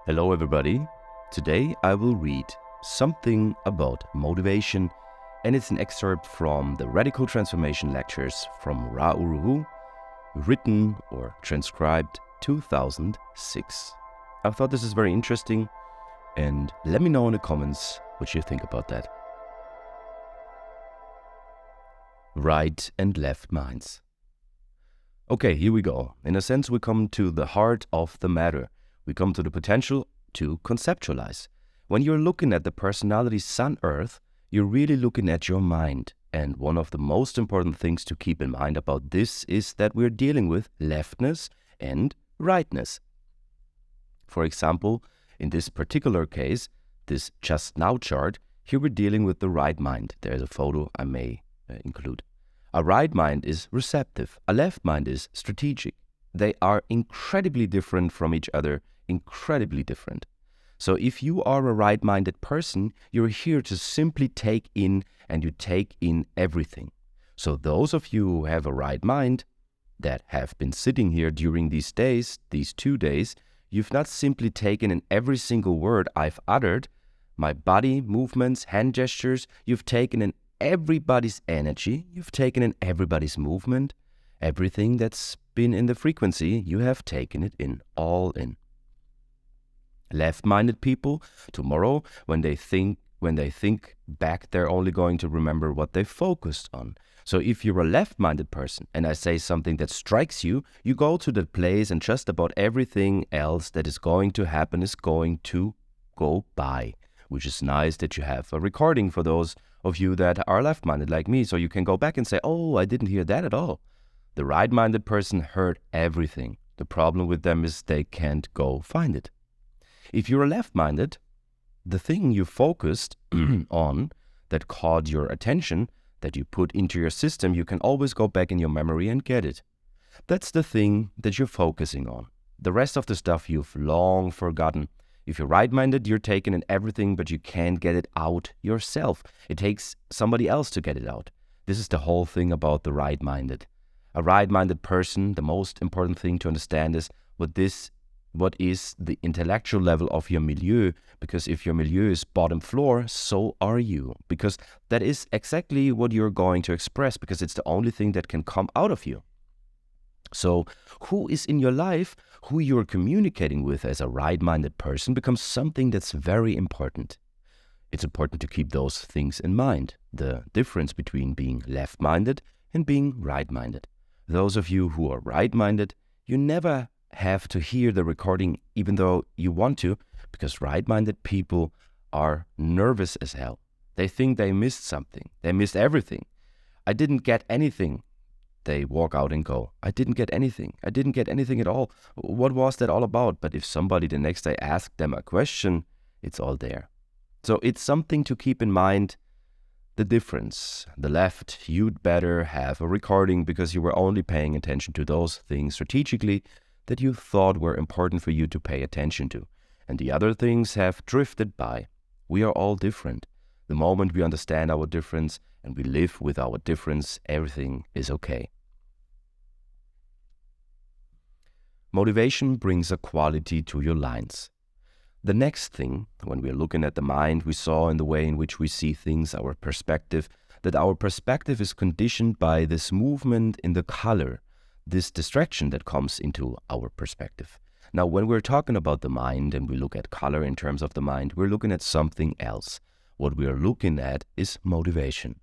Hello everybody. Today I will read something about motivation, and it's an excerpt from the Radical Transformation Lectures from Ra Uru Hu, written or transcribed 2006. I thought this is very interesting, and let me know in the comments what you think about that. Right and left minds. Okay, here we go. In a sense, we come to the heart of the matter. We come to the potential to conceptualize. When you're looking at the personality Sun-Earth, you're really looking at your mind. And one of the most important things to keep in mind about this is that we're dealing with leftness and rightness. For example, in this particular case, this just now chart, here we're dealing with the right mind. There's a photo I may include. A right mind is receptive. A left mind is strategic. They are incredibly different from each other, incredibly different. So if you are a right-minded person, you're here to simply take in, and you take in everything. So those of you who have a right mind, that have been sitting here during these days, these 2 days, you've not simply taken in every single word I've uttered, my body, movements, hand gestures, you've taken in everybody's energy, you've taken in everybody's movement, everything that's been in the frequency, you have taken it in, all in. Left-minded people, tomorrow, when they think back, they're only going to remember what they focused on. So if you're a left-minded person and I say something that strikes you, you go to that place and just about everything else that is going to happen is going to go by, which is nice that you have a recording for those of you that are left-minded like me, so you can go back and say, oh, I didn't hear that at all. The right-minded person heard everything. The problem with them is they can't go find it. If you're left-minded, the thing you focused on that caught your attention, that you put into your system, you can always go back in your memory and get it. That's the thing that you're focusing on. The rest of the stuff you've long forgotten. If you're right-minded, you're taking in everything, but you can't get it out yourself. It takes somebody else to get it out. This is the whole thing about the right-minded. A right-minded person, the most important thing to understand is what is the intellectual level of your milieu, because if your milieu is bottom floor, so are you, because that is exactly what you're going to express, because it's the only thing that can come out of you. So who is in your life, who you're communicating with as a right-minded person becomes something that's very important. It's important to keep those things in mind, the difference between being left-minded and being right-minded. Those of you who are right-minded, you never have to hear the recording even though you want to, because right-minded people are nervous as hell. They think they missed something. They missed everything. I didn't get anything. They walk out and go, I didn't get anything. I didn't get anything at all. What was that all about? But if somebody the next day asked them a question, it's all there. So it's something to keep in mind. The difference, the left, you'd better have a recording because you were only paying attention to those things strategically that you thought were important for you to pay attention to. And the other things have drifted by. We are all different. The moment we understand our difference and we live with our difference, everything is okay. Motivation brings a quality to your lines. The next thing, when we're looking at the mind, we saw in the way in which we see things, our perspective, that our perspective is conditioned by this movement in the color, this distraction that comes into our perspective. Now, when we're talking about the mind and we look at color in terms of the mind, we're looking at something else. What we are looking at is motivation.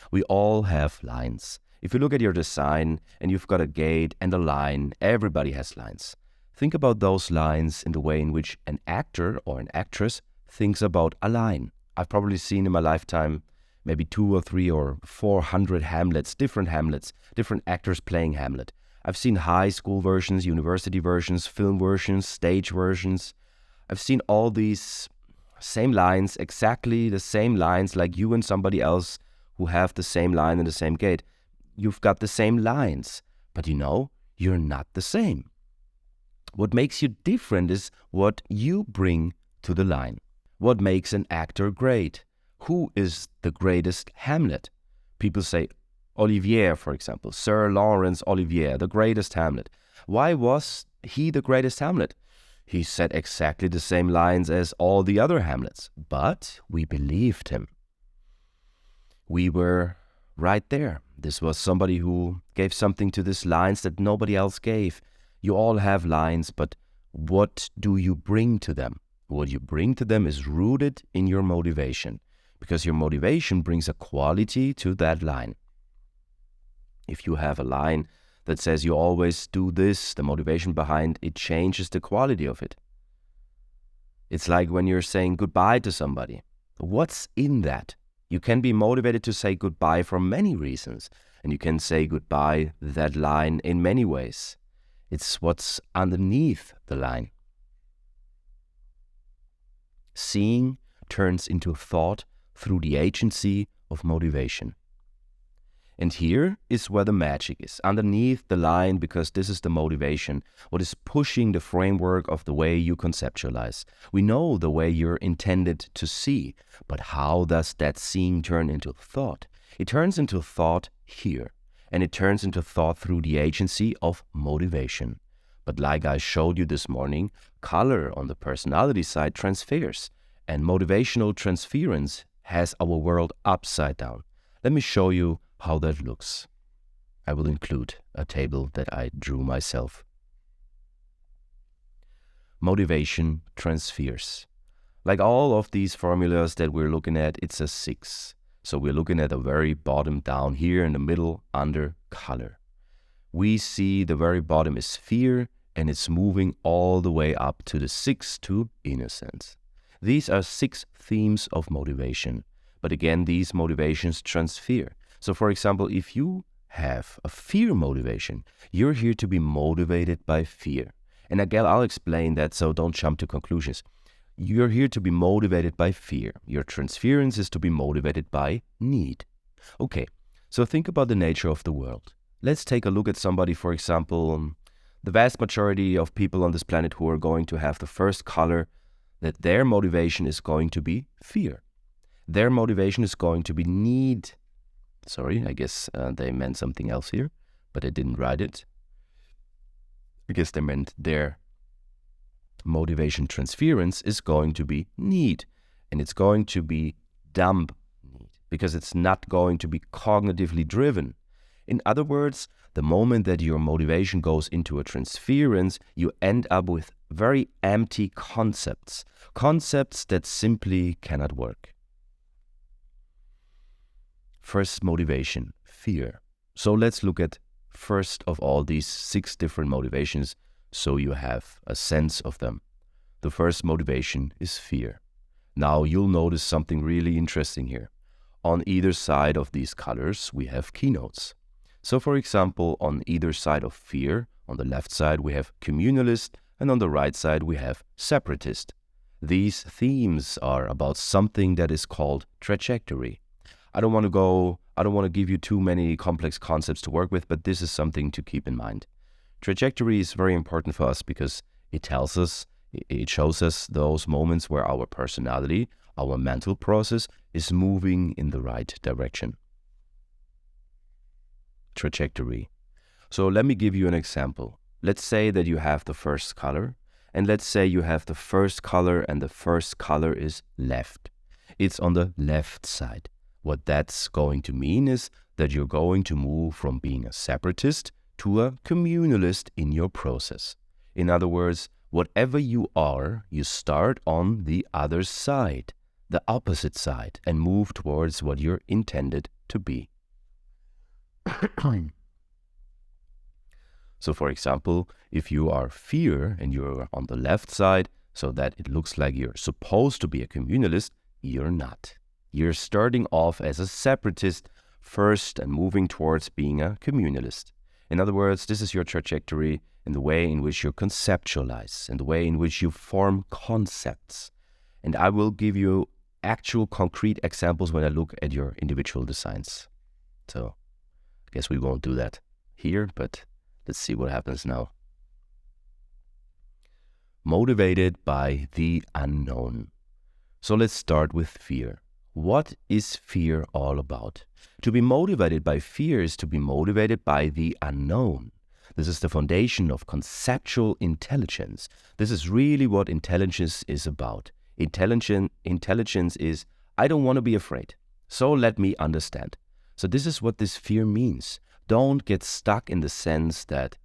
We all have lines. If you look at your design and you've got a gate and a line, everybody has lines. Think about those lines in the way in which an actor or an actress thinks about a line. I've probably seen in my lifetime maybe 200 or 300 or 400 Hamlets, different actors playing Hamlet. I've seen high school versions, university versions, film versions, stage versions. I've seen all these same lines, exactly the same lines like you and somebody else who have the same line and the same gate. You've got the same lines, but you're not the same. What makes you different is what you bring to the line. What makes an actor great? Who is the greatest Hamlet? People say Olivier, for example, Sir Laurence Olivier, the greatest Hamlet. Why was he the greatest Hamlet? He said exactly the same lines as all the other Hamlets, but we believed him. We were right there. This was somebody who gave something to these lines that nobody else gave. You all have lines, but what do you bring to them? What you bring to them is rooted in your motivation, because your motivation brings a quality to that line. If you have a line that says you always do this, the motivation behind it changes the quality of it. It's like when you're saying goodbye to somebody. What's in that? You can be motivated to say goodbye for many reasons, and you can say goodbye that line in many ways. It's what's underneath the line. Seeing turns into thought through the agency of motivation. And here is where the magic is, underneath the line, because this is the motivation, what is pushing the framework of the way you conceptualize. We know the way you're intended to see, but how does that seeing turn into thought? It turns into thought here, and it turns into thought through the agency of motivation. But like I showed you this morning, color on the personality side transfers, and motivational transference has our world upside down. Let me show you how that looks. I will include a table that I drew myself. Motivation transfers. Like all of these formulas that we're looking at, it's a 6. So we're looking at the very bottom down here in the middle under color. We see the very bottom is fear, and it's moving all the way up to the 6 to innocence. These are 6 themes of motivation. But again, these motivations transfer. So for example, if you have a fear motivation, you're here to be motivated by fear. And again, I'll explain that, so don't jump to conclusions. You're here to be motivated by fear. Your transference is to be motivated by need. Okay, so think about the nature of the world. Let's take a look at somebody, for example, the vast majority of people on this planet who are going to have the first color, that their motivation is going to be fear. Their motivation is going to be need. Sorry, I guess they meant something else here, but I didn't write it. I guess they meant their motivation transference is going to be need, and it's going to be dumb need, because it's not going to be cognitively driven. In other words, the moment that your motivation goes into a transference, you end up with very empty concepts that simply cannot work. First motivation, fear. So let's look at first of all these 6 different motivations so you have a sense of them. The first motivation is fear. Now you'll notice something really interesting here. On either side of these colors we have keynotes. So for example, on either side of fear, on the left side we have communalist, and on the right side we have separatist. These themes are about something that is called trajectory. I don't want to give you too many complex concepts to work with, but this is something to keep in mind. Trajectory is very important for us because it shows us those moments where our personality, our mental process is moving in the right direction. Trajectory. So let me give you an example. Let's say that you have the first color, and let's say you have the first color and the first color is left. It's on the left side. What that's going to mean is that you're going to move from being a separatist to a communalist in your process. In other words, whatever you are, you start on the other side, the opposite side, and move towards what you're intended to be. So for example, if you are fear and you're on the left side, so that it looks like you're supposed to be a communalist, you're not. You're starting off as a separatist first and moving towards being a communalist. In other words, this is your trajectory in the way in which you conceptualize, in the way in which you form concepts. And I will give you actual concrete examples when I look at your individual designs. So I guess we won't do that here, but let's see what happens now. Motivated by the unknown. So let's start with fear. What is fear all about? To be motivated by fear is to be motivated by the unknown. This is the foundation of conceptual intelligence. This is really what intelligence is about. Intelligence is, I don't want to be afraid, so let me understand. So this is what this fear means. Don't get stuck in the sense that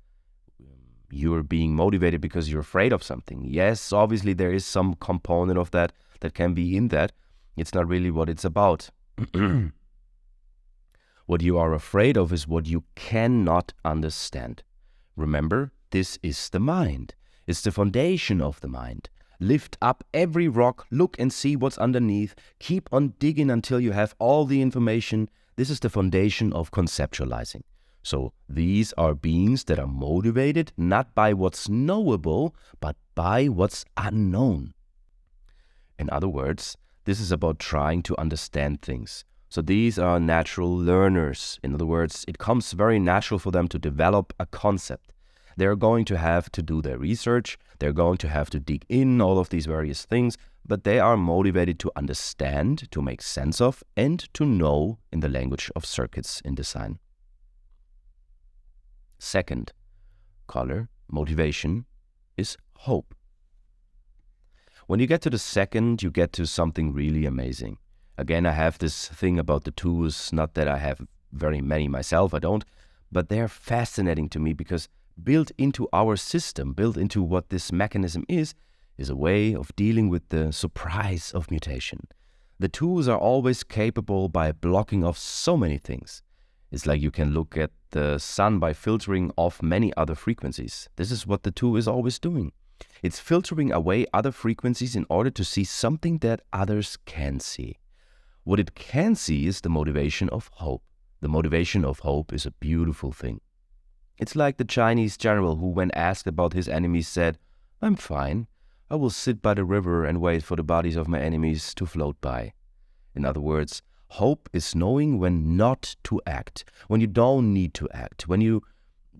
you're being motivated because you're afraid of something. Yes, obviously there is some component of that can be in that. It's not really what it's about. What you are afraid of is what you cannot understand. Remember, this is the mind. It's the foundation of the mind. Lift up every rock, look and see what's underneath. Keep on digging until you have all the information. This is the foundation of conceptualizing. So these are beings that are motivated not by what's knowable, but by what's unknown. In other words, this is about trying to understand things. So these are natural learners. In other words, it comes very natural for them to develop a concept. They're going to have to do their research. They're going to have to dig in all of these various things, but they are motivated to understand, to make sense of, and to know in the language of circuits in design. Second color, motivation, is hope. When you get to the second, you get to something really amazing. Again, I have this thing about the twos, not that I have very many myself, I don't, but they're fascinating to me because built into our system, built into what this mechanism is a way of dealing with the surprise of mutation. The twos are always capable by blocking off so many things. It's like you can look at the sun by filtering off many other frequencies. This is what the two is always doing. It's filtering away other frequencies in order to see something that others can see. What it can see is the motivation of hope. The motivation of hope is a beautiful thing. It's like the Chinese general who, when asked about his enemies, said, "I'm fine. I will sit by the river and wait for the bodies of my enemies to float by." In other words, hope is knowing when not to act, when you don't need to act, when you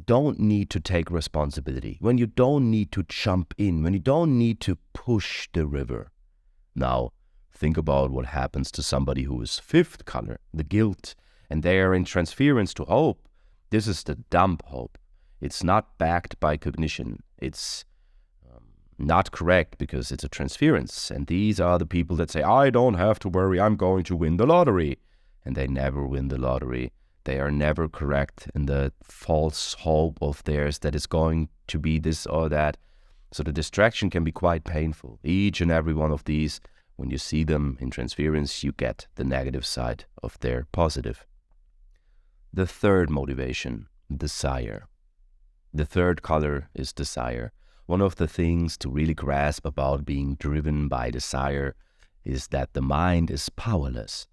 don't need to take responsibility, when you don't need to jump in, when you don't need to push the river. Now, think about what happens to somebody who is fifth color, the guilt, and they are in transference to hope. This is the dumb hope. It's not backed by cognition. It's not correct because it's a transference. And these are the people that say, I don't have to worry, I'm going to win the lottery. And they never win the lottery. They are never correct in the false hope of theirs that it's going to be this or that. So the distraction can be quite painful. Each and every one of these, when you see them in transference, you get the negative side of their positive. The third motivation, desire. The third color is desire. One of the things to really grasp about being driven by desire is that the mind is powerless.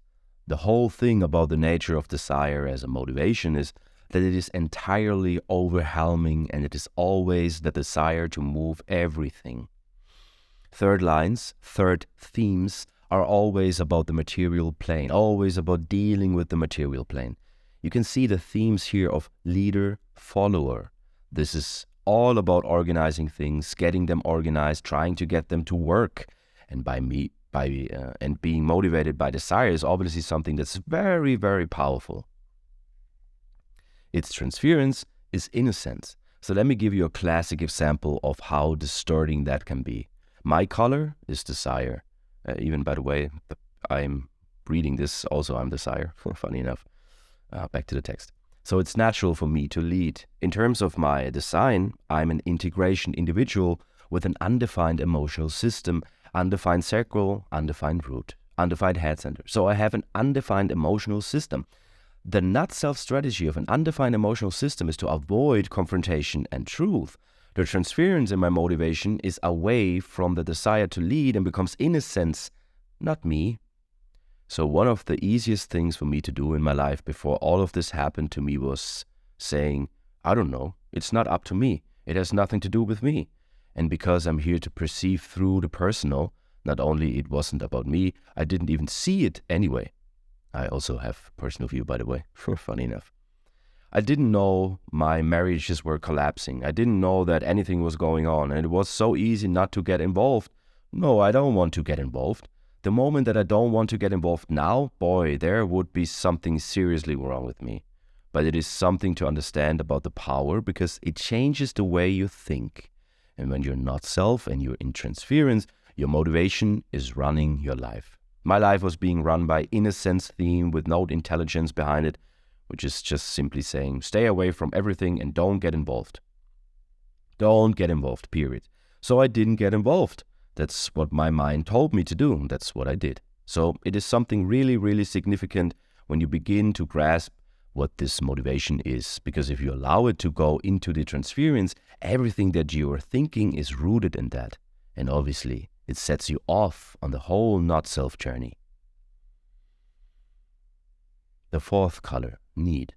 The whole thing about the nature of desire as a motivation is that it is entirely overwhelming and it is always the desire to move everything. Third lines, third themes are always about the material plane, always about dealing with the material plane. You can see the themes here of leader, follower. This is all about organizing things, getting them organized, trying to get them to work. And and being motivated by desire is obviously something that's very, very powerful. Its transference is innocence. So let me give you a classic example of how distorting that can be. My color is desire. Even, by the way, I'm reading this, also I'm desire, funny enough. Back to the text. So it's natural for me to lead. In terms of my design, I'm an integration individual with an undefined emotional system, undefined sacral, undefined root, undefined head center. So I have an undefined emotional system. The not-self strategy of an undefined emotional system is to avoid confrontation and truth. The transference in my motivation is away from the desire to lead and becomes innocence, not me. So one of the easiest things for me to do in my life before all of this happened to me was saying, I don't know, it's not up to me. It has nothing to do with me. And because I'm here to perceive through the personal, not only it wasn't about me, I didn't even see it anyway. I also have personal view, by the way, funny enough. I didn't know my marriages were collapsing. I didn't know that anything was going on, and it was so easy not to get involved. No, I don't want to get involved. The moment that I don't want to get involved now, boy, there would be something seriously wrong with me. but it is something to understand about the power because it changes the way you think. And when you're not self and you're in transference, your motivation is running your life. My life was being run by Innocence theme with no intelligence behind it, which is just simply saying, stay away from everything and don't get involved. Don't get involved, period. So I didn't get involved. That's what my mind told me to do. That's what I did. So it is something really, really significant when you begin to grasp what this motivation is. Because if you allow it to go into the transference, everything that you are thinking is rooted in that. And obviously, it sets you off on the whole not-self journey. The fourth color, need.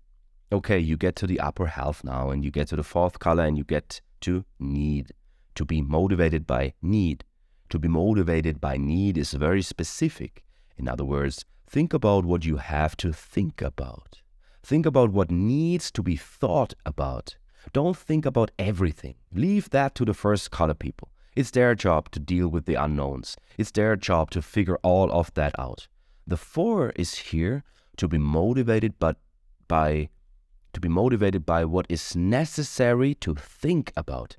Okay, you get to the upper half now, and you get to the fourth color, and you get to need. To be motivated by need. To be motivated by need is very specific. In other words, think about what you have to think about. Think about what needs to be thought about. Don't think about everything. Leave that to the first color people. It's their job to deal with the unknowns. It's their job to figure all of that out. The four is here to be motivated by what is necessary to think about.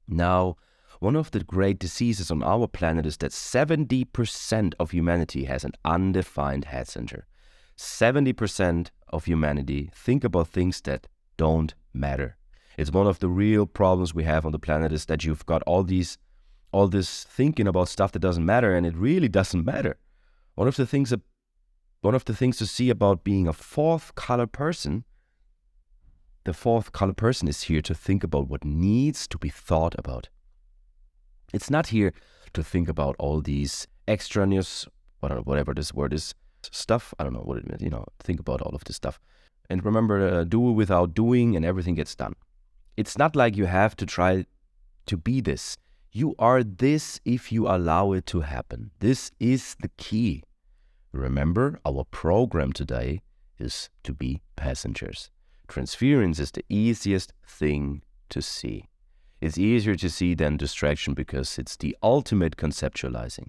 Now, one of the great diseases on our planet is that 70% of humanity has an undefined head center. 70% of humanity think about things that don't matter. It's one of the real problems we have on the planet is that you've got all this thinking about stuff that doesn't matter, and it really doesn't matter. One of the things to see about being a fourth color person, the fourth color person is here to think about what needs to be thought about. It's not here to think about all these extraneous, whatever this word is, stuff. I don't know what it means, think about all of this stuff. And remember, do without doing and everything gets done. It's not like you have to try to be this. You are this if you allow it to happen. This is the key. Remember, our program today is to be passengers. Transference is the easiest thing to see. It's easier to see than distraction because it's the ultimate conceptualizing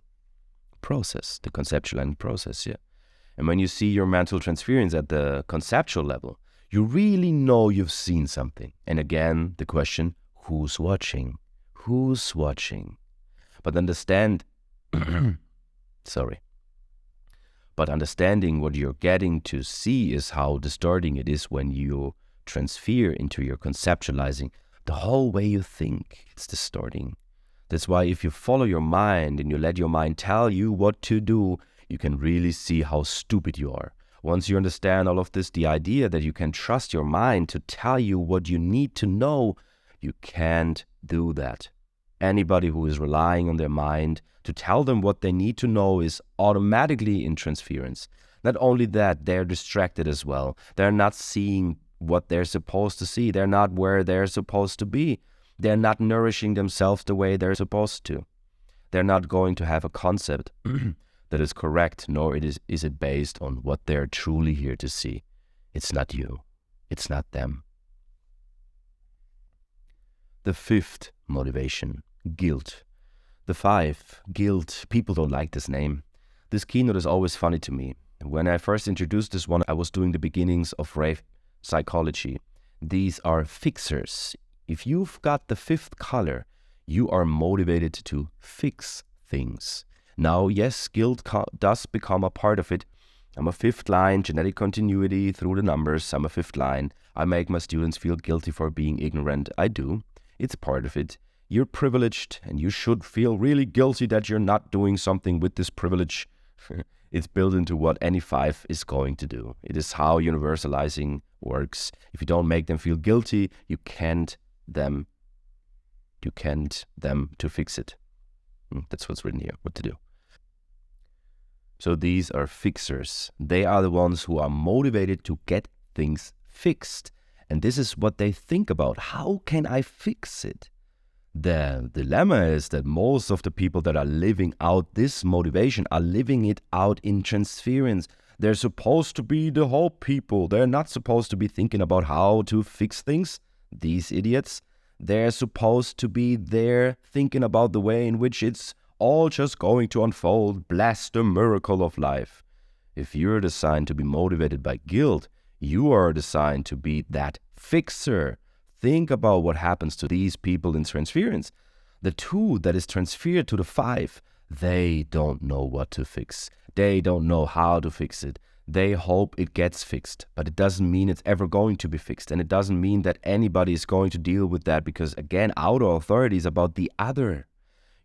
process, the conceptualizing process, yeah. And when you see your mental transference at the conceptual level, you really know you've seen something. And again, the question, who's watching? Who's watching? But understanding what you're getting to see is how distorting it is when you transfer into your conceptualizing. The whole way you think, it's distorting. That's why if you follow your mind and you let your mind tell you what to do, you can really see how stupid you are. Once you understand all of this, the idea that you can trust your mind to tell you what you need to know, you can't do that. Anybody who is relying on their mind to tell them what they need to know is automatically in transference. Not only that, they're distracted as well. They're not seeing what they're supposed to see. They're not where they're supposed to be. They're not nourishing themselves the way they're supposed to. They're not going to have a concept that is correct, nor is it based on what they're truly here to see. It's not you. It's not them. The fifth motivation, guilt. The 5, guilt. People don't like this name. This keynote is always funny to me. When I first introduced this one, I was doing the beginnings of Ra psychology. These are fixers. If you've got the 5th color, you are motivated to fix things. Now, yes, guilt does become a part of it. I'm a 5th line, genetic continuity through the numbers. I'm a 5th line. I make my students feel guilty for being ignorant. I do. It's part of it. You're privileged and you should feel really guilty that you're not doing something with this privilege. It's built into what any 5 is going to do. It is how universalizing works. If you don't make them feel guilty, you can't them to fix it. That's what's written here, what to do. So these are fixers. They are the ones who are motivated to get things fixed. And this is what they think about. How can I fix it? The dilemma is that most of the people that are living out this motivation are living it out in transference. They're supposed to be the hope people. They're not supposed to be thinking about how to fix things. These idiots. They're supposed to be there thinking about the way in which it's all just going to unfold. Bless the miracle of life. If you're designed to be motivated by guilt, You are designed to be that fixer. Think about what happens to these people in transference. The 2 that is transferred to the 5, they don't know what to fix. They don't know how to fix it. They hope it gets fixed, but it doesn't mean it's ever going to be fixed. And it doesn't mean that anybody is going to deal with that because, again, outer authority is about the other.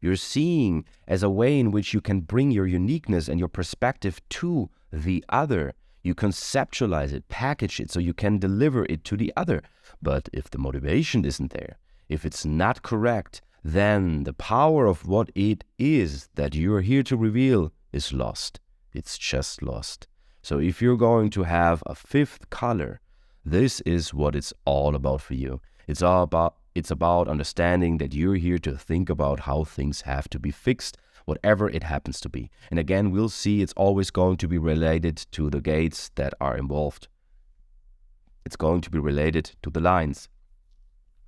You're seeing as a way in which you can bring your uniqueness and your perspective to the other. You conceptualize it, package it, so you can deliver it to the other. But if the motivation isn't there, if it's not correct, then the power of what it is that you're here to reveal is lost. It's just lost. So if you're going to have a 5th color, this is what it's all about for you. It's about understanding that you're here to think about how things have to be fixed, whatever it happens to be. And again, we'll see it's always going to be related to the gates that are involved. It's going to be related to the lines.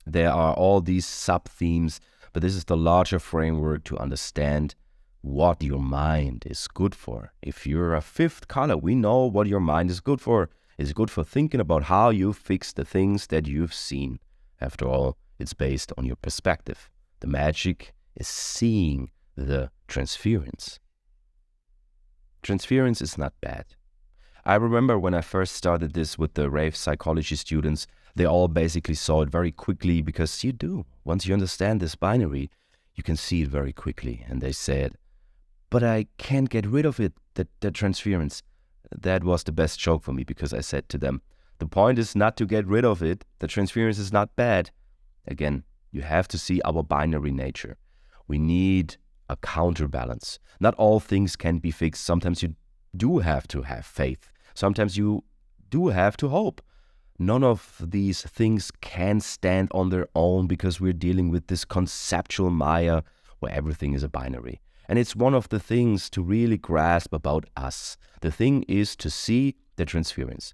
There are all these sub-themes, but this is the larger framework to understand what your mind is good for. If you're a 5th color, we know what your mind is good for. It's good for thinking about how you fix the things that you've seen. After all, it's based on your perspective. The magic is seeing the transference. Transference is not bad. I remember when I first started this with the rave psychology students, they all basically saw it very quickly because you do. Once you understand this binary, you can see it very quickly. And they said, but I can't get rid of it, the transference. That was the best joke for me because I said to them, the point is not to get rid of it. The transference is not bad. Again, you have to see our binary nature. We need a counterbalance. Not all things can be fixed. Sometimes you do have to have faith. Sometimes you do have to hope. None of these things can stand on their own because we're dealing with this conceptual Maya where everything is a binary. And it's one of the things to really grasp about us. The thing is to see the transference,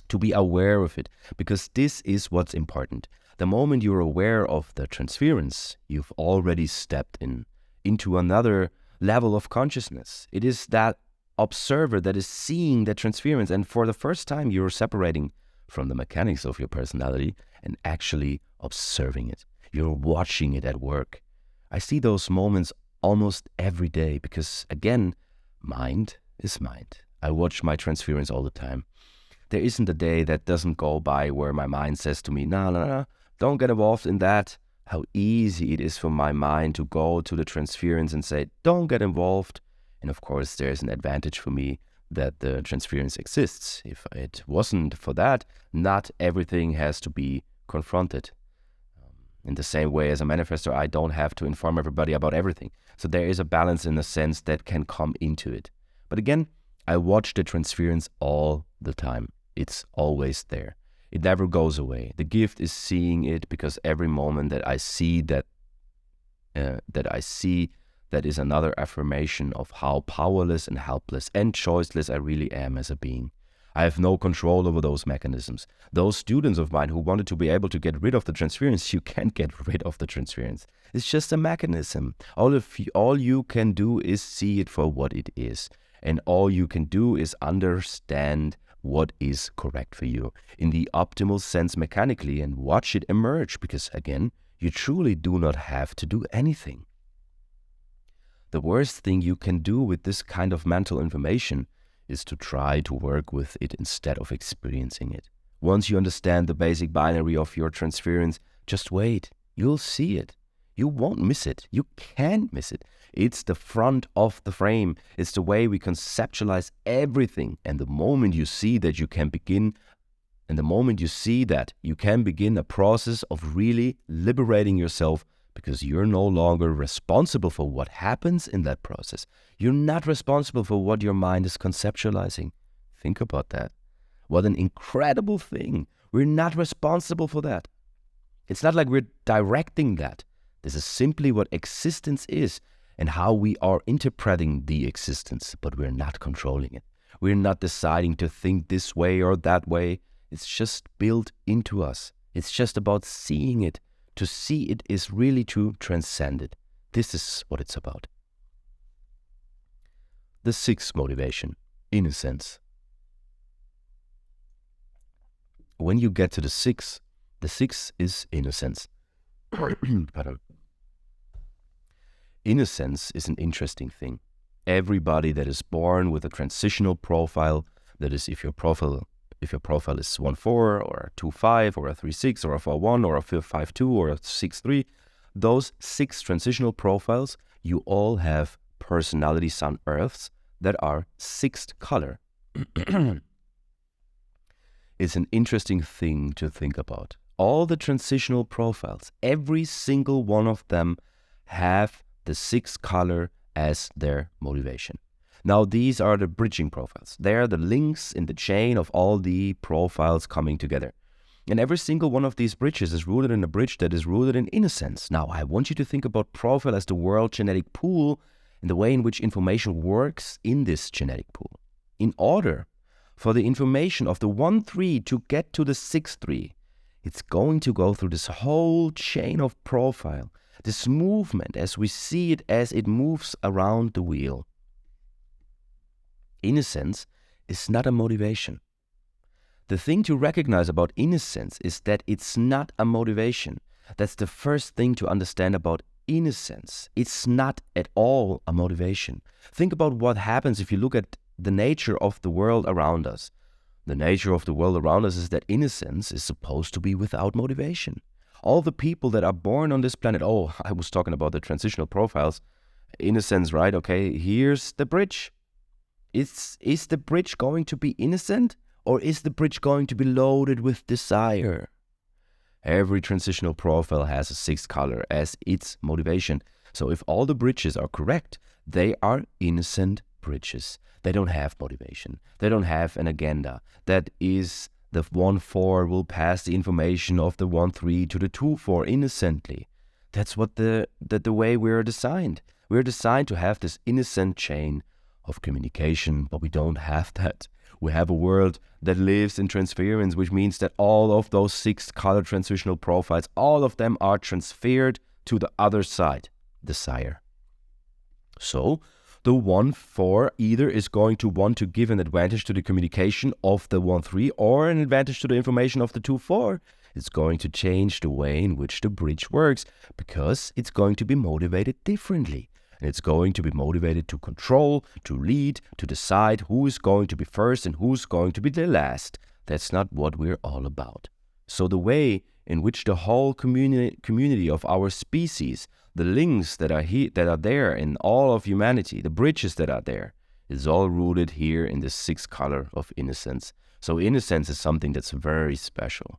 to be aware of it, because this is what's important. The moment you're aware of the transference, you've already stepped into another level of consciousness. It is that observer that is seeing the transference, and for the first time you're separating from the mechanics of your personality and actually observing it. You're watching it at work. I see those moments almost every day because, again, mind is mind. I watch my transference all the time. There isn't a day that doesn't go by where my mind says to me, no, don't get involved in that. How easy it is for my mind to go to the transference and say, don't get involved. And of course, there's an advantage for me that the transference exists. If it wasn't for that, not everything has to be confronted. In the same way as a manifestor, I don't have to inform everybody about everything. So there is a balance in a sense that can come into it. But again, I watch the transference all the time. It's always there. It never goes away. The gift is seeing it because every moment that I see that is another affirmation of how powerless and helpless and choiceless I really am as a being. I have no control over those mechanisms. Those students of mine who wanted to be able to get rid of the transference, you can't get rid of the transference. It's just a mechanism. All you can do is see it for what it is. And all you can do is understand what is correct for you in the optimal sense mechanically and watch it emerge because, again, you truly do not have to do anything. The worst thing you can do with this kind of mental information is to try to work with it instead of experiencing it. Once you understand the basic binary of your transference, just wait. You'll see it. You won't miss it. You can't miss it. It's the front of the frame. It's the way we conceptualize everything. And the moment you see that, you can begin a process of really liberating yourself because you're no longer responsible for what happens in that process. You're not responsible for what your mind is conceptualizing. Think about that. What an incredible thing. We're not responsible for that. It's not like we're directing that. This is simply what existence is and how we are interpreting the existence, but we're not controlling it. We're not deciding to think this way or that way. It's just built into us. It's just about seeing it. To see it is really to transcend it. This is what it's about. The 6th motivation, innocence. when you get to the six is innocence. Pardon. Innocence is an interesting thing. Everybody that is born with a transitional profile, that is, if your profile is 1-4 or a 2-5 or a 3-6 or a 4-1 or a 5-2 or a 6-3, those 6 transitional profiles, you all have personality sun earths that are 6th color. It's an interesting thing to think about. All the transitional profiles, every single one of them have the 6th color as their motivation. Now, these are the bridging profiles. They are the links in the chain of all the profiles coming together. And every single one of these bridges is rooted in a bridge that is rooted in innocence. Now, I want you to think about profile as the world genetic pool and the way in which information works in this genetic pool. In order for the information of the 1-3 to get to the 6-3, it's going to go through this whole chain of profile, this movement as we see it as it moves around the wheel. Innocence is not a motivation. The thing to recognize about innocence is that it's not a motivation. That's the first thing to understand about innocence. It's not at all a motivation. Think about what happens if you look at the nature of the world around us. The nature of the world around us is that innocence is supposed to be without motivation. All the people that are born on this planet, I was talking about the transitional profiles, innocence, right? Okay, here's the bridge. Is the bridge going to be innocent, or is the bridge going to be loaded with desire? Every transitional profile has a 6th color as its motivation. So if all the bridges are correct, they are innocent bridges. They don't have motivation. They don't have an agenda. That is, the 1-4 will pass the information of the 1-3 to the 2-4 innocently. That's what the way we're designed. We're designed to have this innocent chain of communication, but we don't have that. We have a world that lives in transference, which means that all of those 6 color transitional profiles, all of them are transferred to the other side, desire. So the 1-4 either is going to want to give an advantage to the communication of the 1-3 or an advantage to the information of the 2-4. It's going to change the way in which the bridge works because it's going to be motivated differently. And it's going to be motivated to control, to lead, to decide who is going to be first and who's going to be the last. That's not what we're all about. So the way in which the whole community of our species, the links that are there in all of humanity, the bridges that are there, is all rooted here in the 6th color of innocence. So innocence is something that's very special.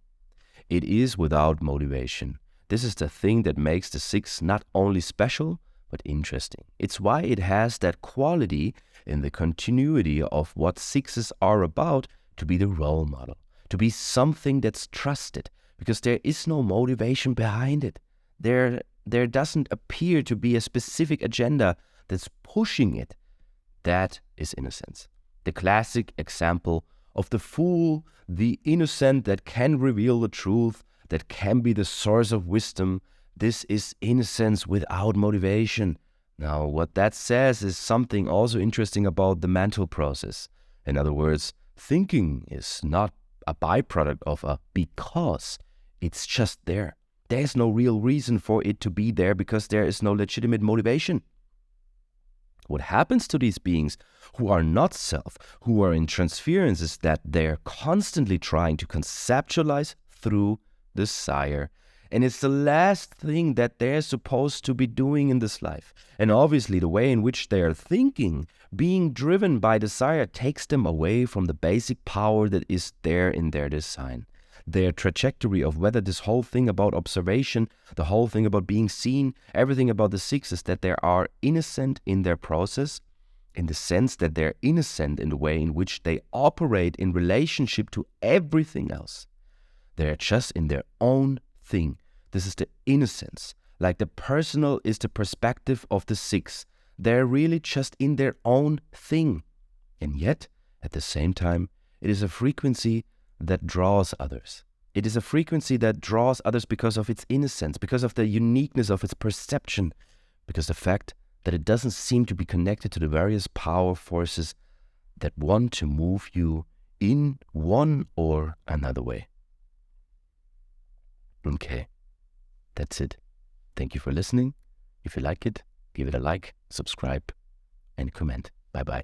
It is without motivation. This is the thing that makes the 6 not only special, but interesting. It's why it has that quality in the continuity of what 6s are about, to be the role model, to be something that's trusted, because there is no motivation behind it. There doesn't appear to be a specific agenda that's pushing it. That is innocence. The classic example of the fool, the innocent that can reveal the truth, that can be the source of wisdom. This is innocence without motivation. Now, what that says is something also interesting about the mental process. In other words, thinking is not a byproduct of a because. It's just there. There's no real reason for it to be there because there is no legitimate motivation. What happens to these beings who are not self, who are in transference, is that they're constantly trying to conceptualize through desire. And it's the last thing that they're supposed to be doing in this life. And obviously the way in which they are thinking, being driven by desire, takes them away from the basic power that is there in their design. Their trajectory of whether this whole thing about observation, the whole thing about being seen, everything about the 6 is that they are innocent in their process, in the sense that they're innocent in the way in which they operate in relationship to everything else. They're just in their own thing. This is the innocence. Like the personal is the perspective of the 6. They're really just in their own thing. And yet, at the same time, it is a frequency that draws others. It is a frequency that draws others because of its innocence, because of the uniqueness of its perception, because the fact that it doesn't seem to be connected to the various power forces that want to move you in one or another way. Okay, that's it. Thank you for listening. If you like it, give it a like, subscribe, and comment. Bye-bye.